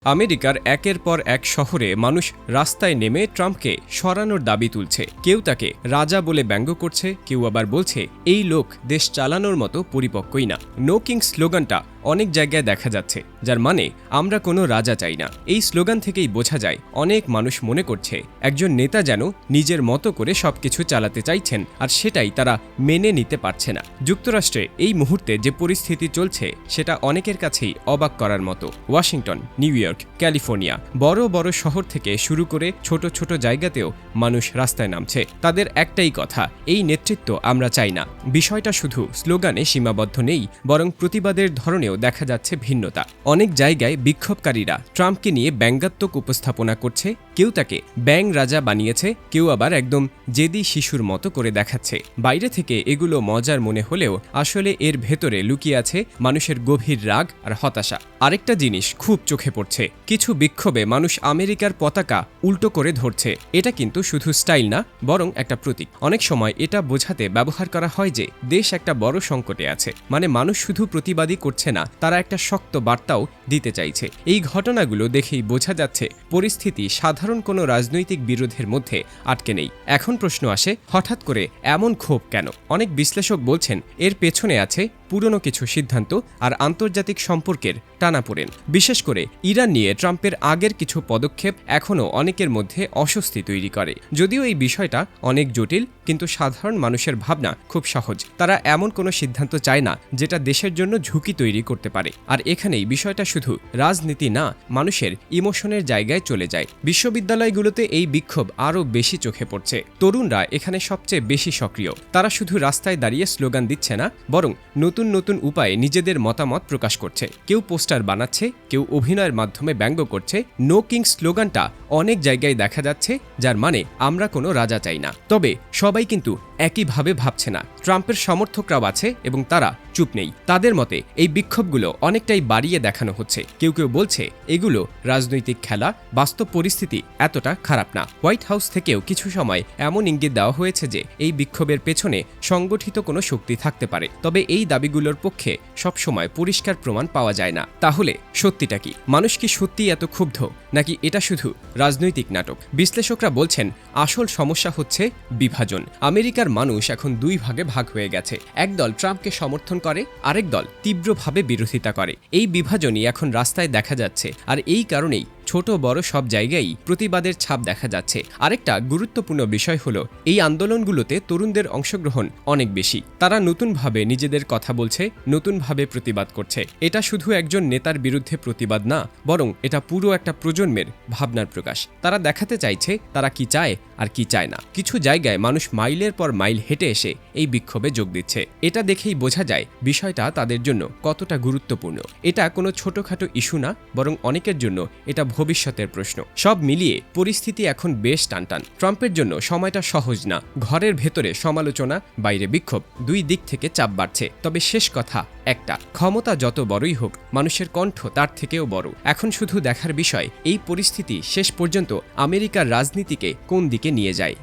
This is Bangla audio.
আমেরিকার একের পর এক শহরে মানুষ রাস্তায় নেমে ট্রাম্পকে সরানোর দাবি তুলছে। কেউ তাকে রাজা বলে ব্যঙ্গ করছে, কেউ আবার বলছে এই লোক দেশ চালানোর মতো পরিপক্কই না। নো কিং স্লোগানটা অনেক জায়গায় দেখা যাচ্ছে, যার মানে আমরা কোনো রাজা চাই না। এই স্লোগান থেকেই বোঝা যায় অনেক মানুষ মনে করছে একজন নেতা যেন নিজের মতো করে সবকিছু চালাতে চাইছেন, আর সেটাই তারা মেনে নিতে পারছে না। যুক্তরাষ্ট্রে এই মুহূর্তে যে পরিস্থিতি চলছে সেটা অনেকের কাছেই অবাক করার মতো। ওয়াশিংটন, নিউ ইয়র্ক, ক্যালিফোর্নিয়া, বড় বড় শহর থেকে শুরু করে ছোট ছোট জায়গাতেও মানুষ রাস্তায় নামছে। তাদের একটাই কথা, এই নেতৃত্ব আমরা চাই না। বিষয়টা শুধু স্লোগানে সীমাবদ্ধ নেই, বরং প্রতিবাদের ধরনেও দেখা যাচ্ছে ভিন্নতা। অনেক জায়গায় বিক্ষোভকারীরা ট্রাম্পকে নিয়ে ব্যঙ্গাত্মক উপস্থাপনা করছে, কেউ তাকে ব্যাং রাজা বানিয়েছে, কেউ আবার একদম জেদি শিশুর মতো করে দেখাচ্ছে। বাইরে থেকে এগুলো মজার মনে হলেও আসলে এর ভেতরে লুকিয়ে আছে মানুষের গভীর রাগ আর হতাশা। আরেকটা জিনিস খুব চোখে পড়ছে, কিছু বিক্ষোভে মানুষ আমেরিকার পতাকা উল্টো করে ধরছে। এটা কিন্তু শুধু স্টাইল না, বরং একটা প্রতীক। অনেক সময় এটা বোঝাতে ব্যবহার করা হয় যে দেশ একটা বড় সংকটে আছে, মানে মানুষ শুধু প্রতিবাদী করছে না, তারা একটা শক্ত বার্তাও দিতে চাইছে। এই ঘটনাগুলো দেখেই বোঝা যাচ্ছে পরিস্থিতি সাধারণ কোনো রাজনৈতিক বিরোধের মধ্যে আটকে নেই। এখন প্রশ্ন আসে, হঠাৎ করে এমন ক্ষোভ কেন? অনেক বিশ্লেষক বলছেন এর পেছনে আছে পুরনো কিছু সিদ্ধান্ত আর আন্তর্জাতিক সম্পর্কের টানাপোড়েন। বিশেষ করে ইরান নিয়ে ট্রাম্পের আগের কিছু পদক্ষেপ এখনও অনেকের মধ্যে অস্বস্তি তৈরি করে। যদিও এই বিষয়টা অনেক জটিল, কিন্তু সাধারণ মানুষের ভাবনা খুব সহজ। তারা এমন কোনো সিদ্ধান্ত চায় না যেটা দেশের জন্য ঝুঁকি তৈরি করতে পারে। আর এখানেই বিষয়টা শুধু রাজনীতি না, মানুষের ইমোশনের জায়গায় চলে যায়। বিশ্ববিদ্যালয়গুলোতে এই বিক্ষোভ আরও বেশি চোখে পড়ছে। তরুণরা এখানে সবচেয়ে বেশি সক্রিয়। তারা শুধু রাস্তায় দাঁড়িয়ে স্লোগান দিচ্ছে না, বরং নতুন নতুন উপায়ে নিজেদের মতামত প্রকাশ করছে। কেউ পোস্টার বানাচ্ছে, কেউ অভিনয়ের মাধ্যমে ব্যঙ্গ করছে। নো কিং স্লোগানটা অনেক জায়গায় দেখা যাচ্ছে, যার মানে আমরা কোনো রাজা চাই না। তবে সবাই কিন্তু একইভাবে ভাবছে না। ট্রাম্পের সমর্থকরাও আছে এবং তারা চুপ নেই। তাদের মতে এই বিক্ষোভগুলো অনেকটাই বাড়িয়ে দেখানো হচ্ছে। কেউ কেউ বলছে এগুলো রাজনৈতিক খেলা, বাস্তব পরিস্থিতি এতটা খারাপ না। হোয়াইট হাউস থেকেও কিছু সময় এমন ইঙ্গিত দেওয়া হয়েছে যে এই বিক্ষোভের পেছনে সংগঠিত কোনো শক্তি থাকতে পারে। তবে এই দাবিগুলোর পক্ষে সবসময় পরিষ্কার প্রমাণ পাওয়া যায় না। তাহলে সত্যিটা কি? মানুষ কি সত্যিই এত ক্ষুব্ধ, নাকি এটা শুধু রাজনৈতিক নাটক? বিশ্লেষকরা বলছেন আসল সমস্যা হচ্ছে বিভাজন। আমেরিকার মানুষ এখন দুই ভাগে ভাগ হয়ে গেছে। একদল ট্রাম্পকে সমর্থন করে, আরেক দল তীব্রভাবে বিরোধিতা করে। এই বিভাজনই এখন রাস্তায় দেখা যাচ্ছে, আর এই কারণেই ছোট বড় সব জায়গায়ই প্রতিবাদের ছাপ দেখা যাচ্ছে। আরেকটা গুরুত্বপূর্ণ বিষয় হলো এই আন্দোলনগুলোতে তরুণদের অংশগ্রহণ অনেক বেশি। তারা নতুনভাবে নিজেদের কথা বলছে, নতুনভাবে প্রতিবাদ করছে। এটা শুধু একজন নেতার বিরুদ্ধে প্রতিবাদ না, বরং এটা পুরো একটা প্রজন্মের ভাবনার প্রকাশ। তারা দেখাতে চাইছে তারা কি চায় আর কি চায় না। কিছু জায়গায় মানুষ মাইলের পর মাইল হেঁটে এসে এই বিক্ষোভে যোগ দিচ্ছে। এটা দেখেই বোঝা যায় বিষয়টা তাদের জন্য কতটা গুরুত্বপূর্ণ। এটা কোনো ছোটখাটো ইস্যু না, বরং অনেকের জন্য এটা ভবিষ্যতের প্রশ্ন। সব মিলিয়ে পরিস্থিতি এখন বেশ টানটান। ট্রাম্পের জন্য সময়টা সহজ না। ঘরের ভেতরে সমালোচনা, বাইরে বিক্ষোভ, দুই দিক থেকে চাপ বাড়ছে। তবে শেষ কথা একটা, ক্ষমতা যত বড়ই হোক, মানুষের কণ্ঠ তার থেকেও বড়। এখন শুধু দেখার বিষয় এই পরিস্থিতি শেষ পর্যন্ত আমেরিকার রাজনীতিকে কোন দিকে নিয়ে যায়।